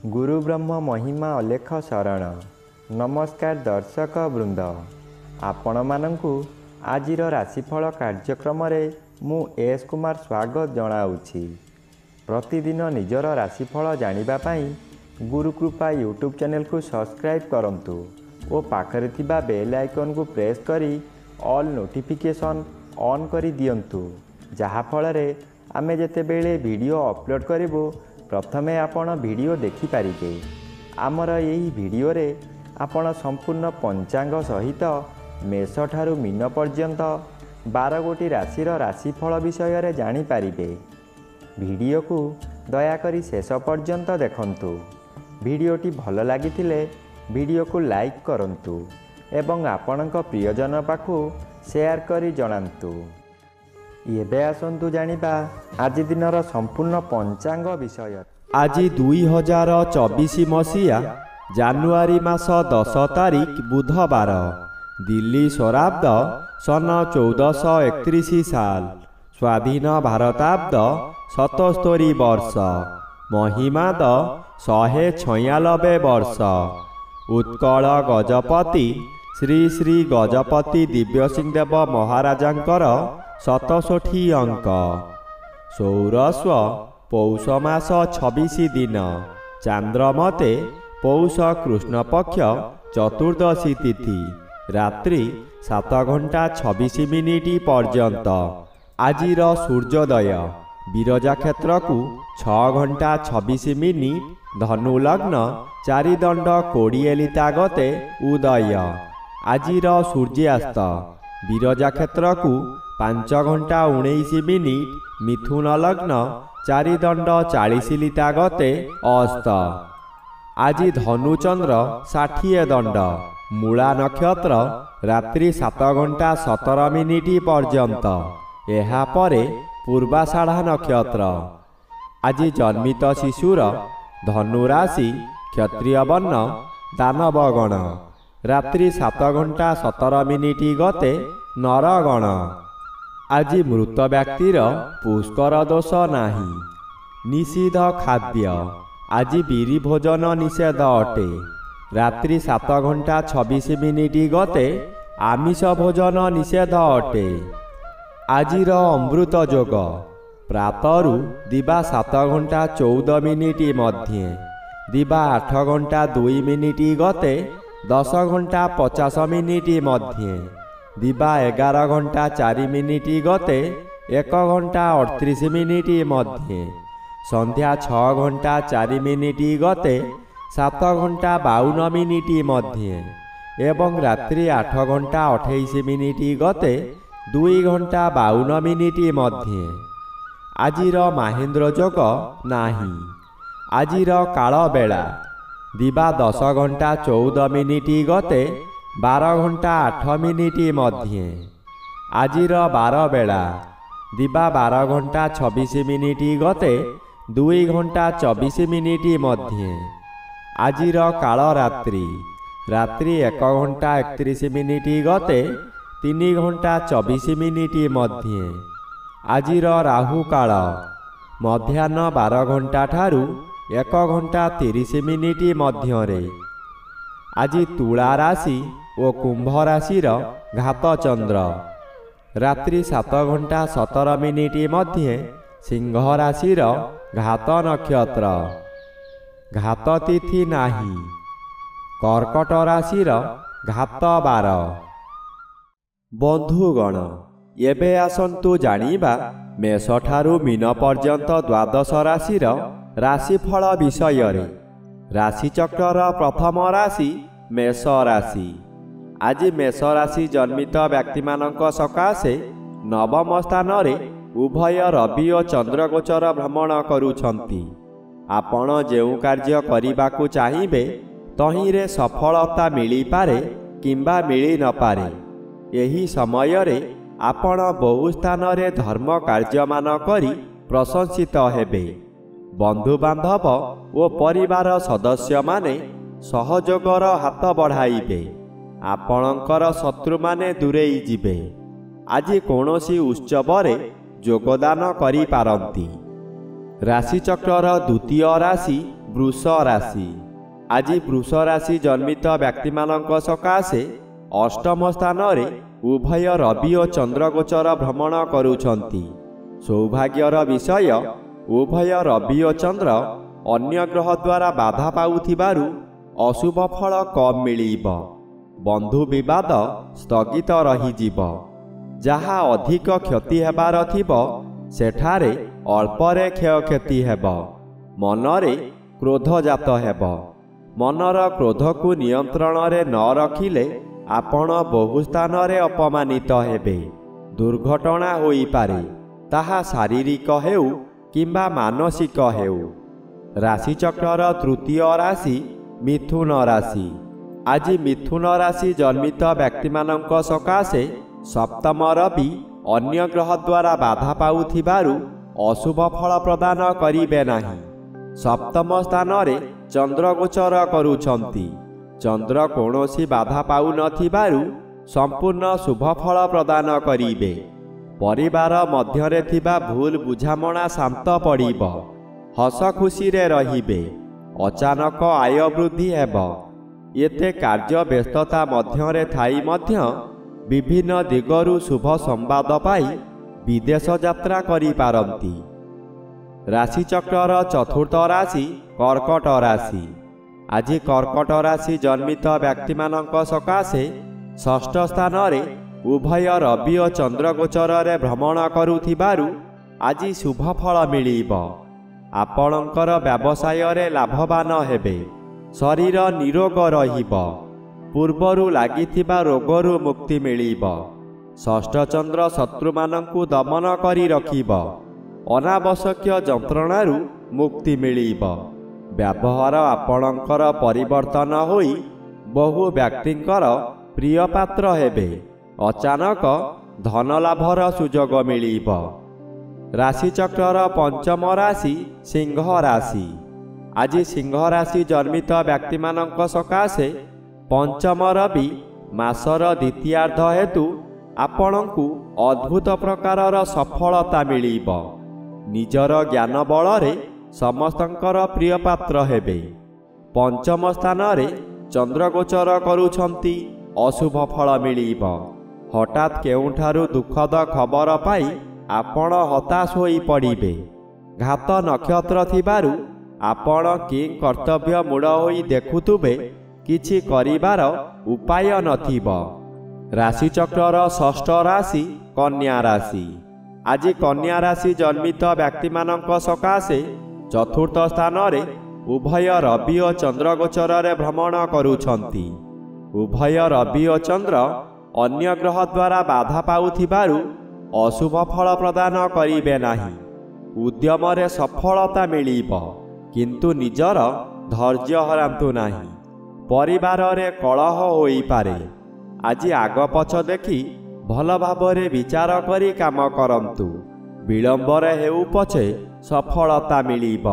गुरु ब्रह्म महिमा अलेख शरण। नमस्कार दर्शक वृंद, आपण मानंकु आजिर राशिफल कार्यक्रम मु एस कुमार स्वागत जनाऊँगी। प्रतिदिन निजर राशिफल जानिबा पाई गुरुकृपा यूट्यूब चैनल को सब्सक्राइब करंतु और पाखरे थिबा बेल आइकन को प्रेस करी ऑल नोटिफिकेशन ऑन करी दियंतु, जहा फलरे आमे जेतेबेले वीडियो अपलोड करिवो प्रथमे आपण वीडियो देखि पारिबे। आमर यही वीडियो रे आपण संपूर्ण पंचांग सहित मेष ठारू मीन पर्यंत 12 गोटी राशिर राशिफल विषय रे जानि पारिबे। वीडियो को दयाकरी शेष पर्यंत देखंतु। वीडियोटी भल लागिथिले वीडियो को लाइक करंतु एवं आपणक प्रियजन पाखु शेयर करी जणांतु। एबे आसंतु जानिबा आज दिनर संपूर्ण पंचांग विषय। आज 2024 मसीहा जानुआरी मास 10 तारिख बुधवार, दिल्ली स्वराब्द सन 1431 साल, स्वाधीन भारताब्द 77 वर्ष, महिमाद 196 वर्ष। उत्कल गजपति श्री श्री गजपति दिव्यसिंहदेव महाराजांकर 67 अंक। सौरस्व पौष मास 26 दिन, चांद्रमते पौष कृष्ण पक्ष चतुर्दशी तिथि, रात्रि 7 घंटा 26 मिनिट पर्यंत। आजिर सूर्योदय बिरजा क्षेत्र को 6 घंटा 26 मिनिट, धनु लग्न 4 दंड 20 लिता गते उदय। आजिर सूर्यास्त बिरजा क्षेत्र को 5 घंटा 19 मिनिट, मिथुन लग्न 4 दंड 40 लिता गते अस्त। आज धनुचंद्र 60 दंड, मूला नक्षत्र रात्रि 7 घंटा 17 मिनिट पर्यंत, एहा परे पूर्वाषाढ़ा नक्षत्र। आज जन्मित शिशुर धनु राशि, क्षत्रिय वर्ण, दानवगण, रात्रि 7 घंटा 17 मिनिट गते नरगण। आज मृत व्यक्तिर पुष्कर दोष नाही। निषिद्ध खाद्य आज बिरी भोजन निषेध अटे। रात्रि 7 घंटा 26 मिनिट गते आमिष भोजन निषेध अटे। आजिर अमृत जोग प्रातरु दिबा 7 घंटा 14 मिनिट मध्य, दिबा 8 घंटा 2 मिनिट गते 10 घंटा 50 मिनिट मध्य, दिबा 11 घंटा 4 मिनिट गते 1 घंटा 38 मिनिट मध्य, संध्या 6 घंटा 4 मिनिट गते 7 घंटा 52 मिनिट मध्य एवं रात्रि 8 घंटा 28 मिनिट गते 2 घंटा 52 मिनिट मध्य। आजिर महेंद्र जोग नाही। आजिर काल बेला दिबा 10 घंटा 14 मिनिट गते 12 घंटा 8 मिनिट मध्य। आजिर 12 बेला दिबा 12 घंटा 26 मिनिट गते 2 घंटा 24 मिनिट मध्य। आजिर काल रात्रि रात्रि 1 घंटा 31 मिनिट गते 3 घंटा 24 मिनिट मध्य। आजिर राहु काल मध्याह्न 12 घंटा ठारू 1 घंटा 30 मिनिट मध्य। आज तुला राशि और कुंभ राशि घात चंद्र, रात्रि 7 घंटा 17 मिनिट मध्य, सिंह राशि घात नक्षत्र, घात तिथि नाही। कर्कट राशि घात 12। बंधुगण, एबे आसंतु जानिबा मेष ठारू मीन पर्यंत 12 राशिर राशिफल विषय रे। राशिचक्र प्रथम राशि मेष राशि। आज मेष राशि जन्मित व्यक्ति मानक सकाशे नवम स्थान रे उभय रवि और चंद्र गोचर भ्रमण करुछंती। आपण जेउ कार्य करिबाकु चाहिबे तहिरे सफलता मिली पारे किंबा मिली न पारे। एही समय रे आपण बहु स्थान रे धर्म कार्य मान करी प्रशंसित हेबे। बंधु बांधव और परिवार सदस्य माने सहयोगर हाथ बढ़ाइबे। आपणकर शत्रु माने दूरेई जिबे। आज कोनोसी उत्सव रे योगदान करि पारंती। राशिचक्र द्वितीय राशि ବୃଷ ରାଶି। ଆଜି ବୃଷ ରାଶି ଜନ୍ମିତ ବ୍ୟକ୍ତିମାନଙ୍କ ସକାଶେ ଅଷ୍ଟମ ସ୍ଥାନରେ ଉଭୟ ରବି ଓ ଚନ୍ଦ୍ର ଗୋଚର ଭ୍ରମଣ କରୁଛନ୍ତି। ସୌଭାଗ୍ୟର ବିଷୟ, ଉଭୟ ରବି ଓ ଚନ୍ଦ୍ର ଅନ୍ୟ ଗ୍ରହ ଦ୍ୱାରା ବାଧା ପାଉଥିବାରୁ ଅଶୁଭ ଫଳ କମ୍ ମିଳିବ। ବନ୍ଧୁ ବିବାଦ ସ୍ଥଗିତ ରହିଯିବ। ଯାହା ଅଧିକ କ୍ଷତି ହେବାର ଥିବ ସେଠାରେ ଅଳ୍ପରେ କ୍ଷୟକ୍ଷତି ହେବ। ମନରେ କ୍ରୋଧ ଜାତ ହେବ। ମନର କ୍ରୋଧକୁ ନିୟନ୍ତ୍ରଣରେ ନ ରଖିଲେ ଆପଣ ବହୁ ସ୍ଥାନରେ ଅପମାନିତ ହେବେ। ଦୁର୍ଘଟଣା ହୋଇପାରେ, ତାହା ଶାରୀରିକ ହେଉ କିମ୍ବା ମାନସିକ ହେଉ। ରାଶିଚକ୍ରର ତୃତୀୟ ରାଶି ମିଥୁନ ରାଶି। ଆଜି ମିଥୁନ ରାଶି ଜନ୍ମିତ ବ୍ୟକ୍ତିମାନଙ୍କ ସକାଶେ ସପ୍ତମ ରବି ଅନ୍ୟ ଗ୍ରହ ଦ୍ୱାରା ବାଧା ପାଉଥିବାରୁ ଅଶୁଭ ଫଳ ପ୍ରଦାନ କରିବେ ନାହିଁ। ସପ୍ତମ ସ୍ଥାନରେ ଚନ୍ଦ୍ର ଗୋଚର କରୁଛନ୍ତି। ଚନ୍ଦ୍ର କୌଣସି ବାଧା ପାଉନଥିବାରୁ ସମ୍ପୂର୍ଣ୍ଣ ଶୁଭ ଫଳ ପ୍ରଦାନ କରିବେ। ପରିବାର ମଧ୍ୟରେ ଥିବା ଭୁଲ ବୁଝାମଣା ଶାନ୍ତ ପଡ଼ିବ। ହସ ଖୁସିରେ ରହିବେ। ଅଚାନକ ଆୟ ବୃଦ୍ଧି ହେବ। ଏତେ କାର୍ଯ୍ୟ ବ୍ୟସ୍ତତା ମଧ୍ୟରେ ଥାଇ ମଧ୍ୟ ବିଭିନ୍ନ ଦିଗରୁ ଶୁଭ ସମ୍ବାଦ ପାଇ ବିଦେଶ ଯାତ୍ରା କରିପାରନ୍ତି। ରାଶିଚକ୍ରର ଚତୁର୍ଥ ରାଶି କର୍କଟ ରାଶି। ଆଜି କର୍କଟ ରାଶି ଜନ୍ମିତ ବ୍ୟକ୍ତିମାନଙ୍କ ସକାଶେ ଷଷ୍ଠ ସ୍ଥାନରେ ଉଭୟ ରବି ଓ ଚନ୍ଦ୍ର ଗୋଚରରେ ଭ୍ରମଣ କରୁଥିବାରୁ ଆଜି ଶୁଭ ଫଳ ମିଳିବ। ଆପଣଙ୍କର ବ୍ୟବସାୟରେ ଲାଭବାନ ହେବେ। ଶରୀର ନିରୋଗ ରହିବ। ପୂର୍ବରୁ ଲାଗିଥିବା ରୋଗରୁ ମୁକ୍ତି ମିଳିବ। ଷଷ୍ଠ ଚନ୍ଦ୍ର ଶତ୍ରୁମାନଙ୍କୁ ଦମନ କରି ରଖିବ। ଅନାବଶ୍ୟକୀୟ ଯନ୍ତ୍ରଣାରୁ ମୁକ୍ତି ମିଳିବ। ବ୍ୟବହାର ଆପଣଙ୍କର ପରିବର୍ତ୍ତନ ହୋଇ ବହୁ ବ୍ୟକ୍ତିଙ୍କର ପ୍ରିୟ ପାତ୍ର ହେବେ। ଅଚାନକ ଧନଲାଭର ସୁଯୋଗ ମିଳିବ। ରାଶିଚକ୍ରର ପଞ୍ଚମ ରାଶି ସିଂହ ରାଶି। ଆଜି ସିଂହ ରାଶି ଜନ୍ମିତ ବ୍ୟକ୍ତିମାନଙ୍କ ସକାଶେ ପଞ୍ଚମ ରବି ମାସର ଦ୍ୱିତୀୟାର୍ଦ୍ଧ ହେତୁ ଆପଣଙ୍କୁ ଅଦ୍ଭୁତ ପ୍ରକାରର ସଫଳତା ମିଳିବ। ନିଜର ଜ୍ଞାନ ବଳରେ ସମସ୍ତଙ୍କର ପ୍ରିୟ ପାତ୍ର ହେବେ। ପଞ୍ଚମ ସ୍ଥାନରେ ଚନ୍ଦ୍ର ଗୋଚର କରୁଛନ୍ତି। ଅଶୁଭ ଫଳ ମିଳିବ। ହଠାତ୍ କେଉଁଠାରୁ ଦୁଃଖଦ ଖବର ପାଇ ଆପଣ ହତାଶ ହୋଇପଡ଼ିବେ। ଘାତ ନକ୍ଷତ୍ର ଥିବାରୁ ଆପଣ କି କର୍ତ୍ତବ୍ୟ ମୂଳ ହୋଇ ଦେଖୁଥିବେ, କିଛି କରିବାର ଉପାୟ ନଥିବ। ରାଶିଚକ୍ରର ଷଷ୍ଠ ରାଶି କନ୍ୟା ରାଶି। ଆଜି କନ୍ୟା ରାଶି ଜନ୍ମିତ ବ୍ୟକ୍ତିମାନଙ୍କ ସକାଶେ ଚତୁର୍ଥ ସ୍ଥାନରେ ଉଭୟ ରବି ଓ ଚନ୍ଦ୍ର ଗୋଚରରେ ଭ୍ରମଣ କରୁଛନ୍ତି। ଉଭୟ ରବି ଓ ଚନ୍ଦ୍ର ଅନ୍ୟ ଗ୍ରହ ଦ୍ୱାରା ବାଧା ପାଉଥିବାରୁ ଅଶୁଭ ଫଳ ପ୍ରଦାନ କରିବେ ନାହିଁ। ଉଦ୍ୟମରେ ସଫଳତା ମିଳିବ, କିନ୍ତୁ ନିଜର ଧୈର୍ଯ୍ୟ ହରାନ୍ତୁ ନାହିଁ। ପରିବାରରେ କଳହ ହୋଇପାରେ। ଆଜି ଆଗ ପଛ ଦେଖି ଭଲ ଭାବରେ ବିଚାର କରି କାମ କରନ୍ତୁ। ବିଳମ୍ବରେ ହେଉ ପଛେ ସଫଳତା ମିଳିବ।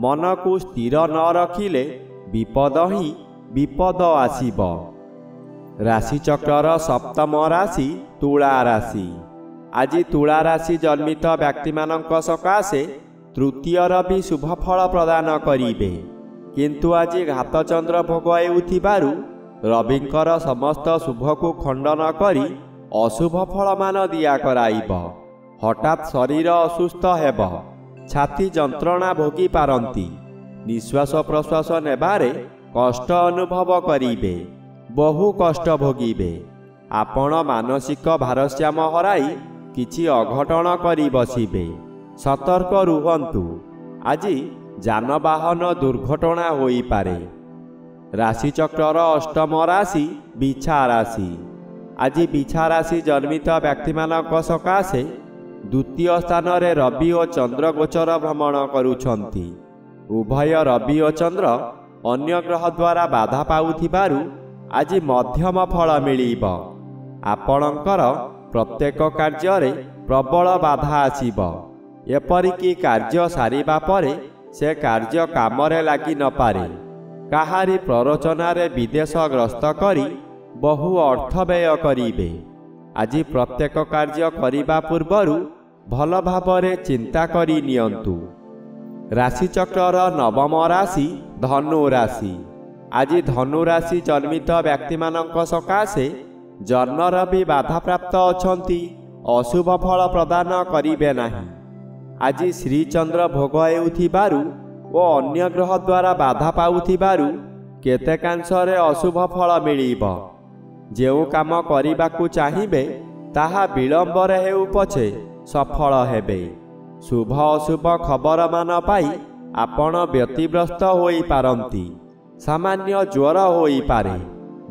ମନକୁ ସ୍ଥିର ନ ରଖିଲେ ବିପଦ ହିଁ ବିପଦ ଆସିବ। ରାଶିଚକ୍ରର ସପ୍ତମ ରାଶି ତୁଳା ରାଶି। ଆଜି ତୁଳା ରାଶି ଜନ୍ମିତ ବ୍ୟକ୍ତିମାନଙ୍କ ସକାଶେ ତୃତୀୟ ରବି ଶୁଭ ଫଳ ପ୍ରଦାନ କରିବେ। କିନ୍ତୁ ଆଜି ଘାତଚନ୍ଦ୍ର ଭୋଗ ହେଉଥିବାରୁ ରବିଙ୍କର ସମସ୍ତ ଶୁଭକୁ ଖଣ୍ଡନ କରି ଅଶୁଭ ଫଳମାନ ଦିଆ କରାଇବ। ହଠାତ୍ ଶରୀର ଅସୁସ୍ଥ ହେବ। ଛାତି ଯନ୍ତ୍ରଣା ଭୋଗି ପାରନ୍ତି। ନିଶ୍ୱାସ ପ୍ରଶ୍ୱାସ ନେବାରେ କଷ୍ଟ ଅନୁଭବ କରିବେ। ବହୁ କଷ୍ଟ ଭୋଗିବେ। ଆପଣ ମାନସିକ ଭାରସାମ୍ୟ ହରାଇ କିଛି ଅଘଟଣ କରି ବସିବେ। ସତର୍କ ରୁହନ୍ତୁ। ଆଜି ଯାନବାହନ ଦୁର୍ଘଟଣା ହୋଇପାରେ। ରାଶିଚକ୍ରର ଅଷ୍ଟମ ରାଶି ବିଛା ରାଶି। ଆଜି ବିଛା ରାଶି ଜନ୍ମିତ ବ୍ୟକ୍ତିମାନଙ୍କ ସକାଶେ ଦ୍ୱିତୀୟ ସ୍ଥାନରେ ରବି ଓ ଚନ୍ଦ୍ର ଗୋଚର ଭ୍ରମଣ କରୁଛନ୍ତି। ଉଭୟ ରବି ଓ ଚନ୍ଦ୍ର ଅନ୍ୟ ଗ୍ରହ ଦ୍ୱାରା ବାଧା ପାଉଥିବାରୁ ଆଜି ମଧ୍ୟମ ଫଳ ମିଳିବ। ଆପଣଙ୍କର ପ୍ରତ୍ୟେକ କାର୍ଯ୍ୟରେ ପ୍ରବଳ ବାଧା ଆସିବ। ଏପରିକି କାର୍ଯ୍ୟ ସାରିବା ପରେ ସେ କାର୍ଯ୍ୟ କାମରେ ଲାଗି ନପାରେ। କାହାରି ପ୍ରରୋଚନାରେ ବିଦେଶ ଗ୍ରସ୍ତ କରି ବହୁ ଅର୍ଥ ବ୍ୟୟ କରିବେ। ଆଜି ପ୍ରତ୍ୟେକ କାର୍ଯ୍ୟ କରିବା ପୂର୍ବରୁ ଭଲ ଭାବରେ ଚିନ୍ତା କରି ନିଅନ୍ତୁ। ରାଶିଚକ୍ରର ନବମ ରାଶି ଧନୁ ରାଶି। ଆଜି ଧନୁ ରାଶି ଜନ୍ମିତ ବ୍ୟକ୍ତିମାନଙ୍କ ସକାଶେ ଜନ୍ମର ବି ବାଧାପ୍ରାପ୍ତ ଅଛନ୍ତି, ଅଶୁଭ ଫଳ ପ୍ରଦାନ କରିବେ ନାହିଁ। ଆଜି ଶ୍ରୀଚନ୍ଦ୍ର ଭୋଗ ହେଉଥିବାରୁ ଓ ଅନ୍ୟ ଗ୍ରହ ଦ୍ୱାରା ବାଧା ପାଉଥିବାରୁ କେତେକାଂଶରେ ଅଶୁଭ ଫଳ ମିଳିବ। ଯେଉଁ କାମ କରିବାକୁ ଚାହିଁବେ ତାହା ବିଳମ୍ବରେ ହେଉ ପଛେ ସଫଳ ହେବେ। ଶୁଭ ଅଶୁଭ ଖବରମାନ ପାଇ ଆପଣ ବ୍ୟତିବ୍ୟସ୍ତ ହୋଇପାରନ୍ତି। ସାମାନ୍ୟ ଜ୍ୱର ହୋଇପାରେ।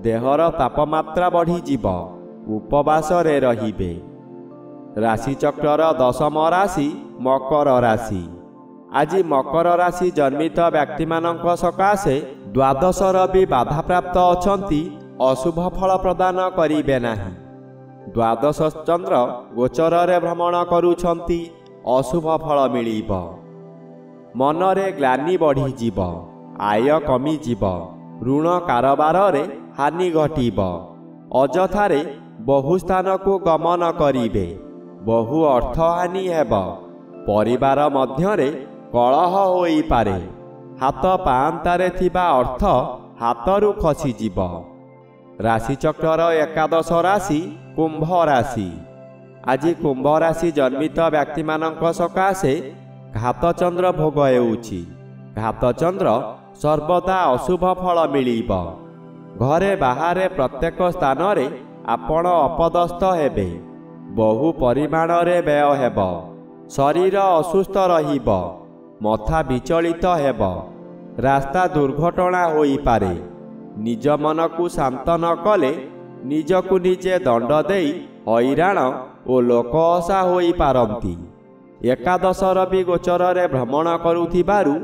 ଦେହର ତାପମାତ୍ରା ବଢ଼ିଯିବ। ଉପବାସରେ ରହିବେ। ରାଶିଚକ୍ରର ଦଶମ ରାଶି ମକର ରାଶି। ଆଜି ମକର ରାଶି ଜନ୍ମିତ ବ୍ୟକ୍ତିମାନଙ୍କ ସକାଶେ ଦ୍ୱାଦଶର ବି ବାଧାପ୍ରାପ୍ତ ଅଛନ୍ତି, ଅଶୁଭ ଫଳ ପ୍ରଦାନ କରିବେ ନାହିଁ। ଦ୍ୱାଦଶ ଚନ୍ଦ୍ର ଗୋଚରରେ ଭ୍ରମଣ କରୁଛନ୍ତି, ଅଶୁଭ ଫଳ ମିଳିବ। ମନରେ ଗ୍ଲାନି ବଢ଼ିଯିବ। ଆୟ କମିଯିବ। ଋଣ କାରବାରରେ ହାନି ଘଟିବ। ଅଯଥାରେ ବହୁ ସ୍ଥାନକୁ ଗମନ କରିବେ। ବହୁ ଅର୍ଥହାନି ହେବ। ପରିବାର ମଧ୍ୟରେ କଳହ ହୋଇପାରେ। ହାତ ପାଆନ୍ତାରେ ଥିବା ଅର୍ଥ ହାତରୁ ଖସିଯିବ। ରାଶିଚକ୍ରର ଏକାଦଶ ରାଶି କୁମ୍ଭ ରାଶି। ଆଜି କୁମ୍ଭ ରାଶି ଜନ୍ମିତ ବ୍ୟକ୍ତିମାନଙ୍କ ସକାଶେ ଘାତଚନ୍ଦ୍ର ଭୋଗ ହେଉଛି। ଘାତଚନ୍ଦ୍ର ସର୍ବଦା ଅଶୁଭ ଫଳ ମିଳିବ। ଘରେ ବାହାରେ ପ୍ରତ୍ୟେକ ସ୍ଥାନରେ ଆପଣ ଅପଦସ୍ଥ ହେବେ। ବହୁ ପରିମାଣରେ ବ୍ୟୟ ହେବ। ଶରୀର ଅସୁସ୍ଥ ରହିବ। ମଥା ବିଚଳିତ ହେବ। ରାସ୍ତା ଦୁର୍ଘଟଣା ହୋଇପାରେ। ନିଜ ମନକୁ ଶାନ୍ତ ନ କଲେ ନିଜକୁ ନିଜେ ଦଣ୍ଡ ଦେଇ ହଇରାଣ ଓ ଲୋକହସା ହୋଇପାରନ୍ତି। ଏକାଦଶର ବି ଗୋଚରରେ ଭ୍ରମଣ କରୁଥିବାରୁ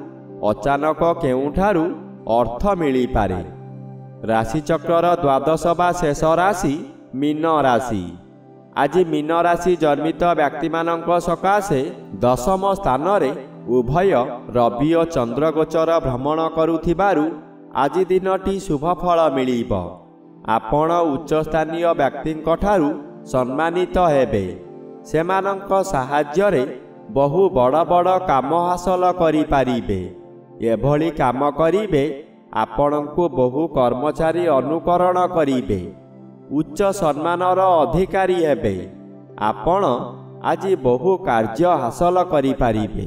ଅଚାନକ କେଉଁଠାରୁ ଅର୍ଥ ମିଳିପାରେ। ରାଶିଚକ୍ରର ଦ୍ୱାଦଶ ବା ଶେଷ ରାଶି ମୀନ ରାଶି। ଆଜି ମୀନ ରାଶି ଜନ୍ମିତ ବ୍ୟକ୍ତିମାନଙ୍କ ସକାଶେ ଦଶମ ସ୍ଥାନରେ ଉଭୟ ରବି ଓ ଚନ୍ଦ୍ର ଗୋଚର ଭ୍ରମଣ କରୁଥିବାରୁ ଆଜି ଦିନଟି ଶୁଭ ଫଳ ମିଳିବ। ଆପଣ ଉଚ୍ଚସ୍ଥାନୀୟ ବ୍ୟକ୍ତିଙ୍କଠାରୁ ସମ୍ମାନିତ ହେବେ। ସେମାନଙ୍କ ସାହାଯ୍ୟରେ ବହୁ ବଡ଼ ବଡ଼ କାମ ହାସଲ କରିପାରିବେ। ଏଭଳି କାମ କରିବେ ଆପଣଙ୍କୁ ବହୁ କର୍ମଚାରୀ ଅନୁକରଣ କରିବେ। ଉଚ୍ଚ ସମ୍ମାନର ଅଧିକାରୀ ହେବେ। ଆପଣ ଆଜି ବହୁ କାର୍ଯ୍ୟ ହାସଲ କରିପାରିବେ।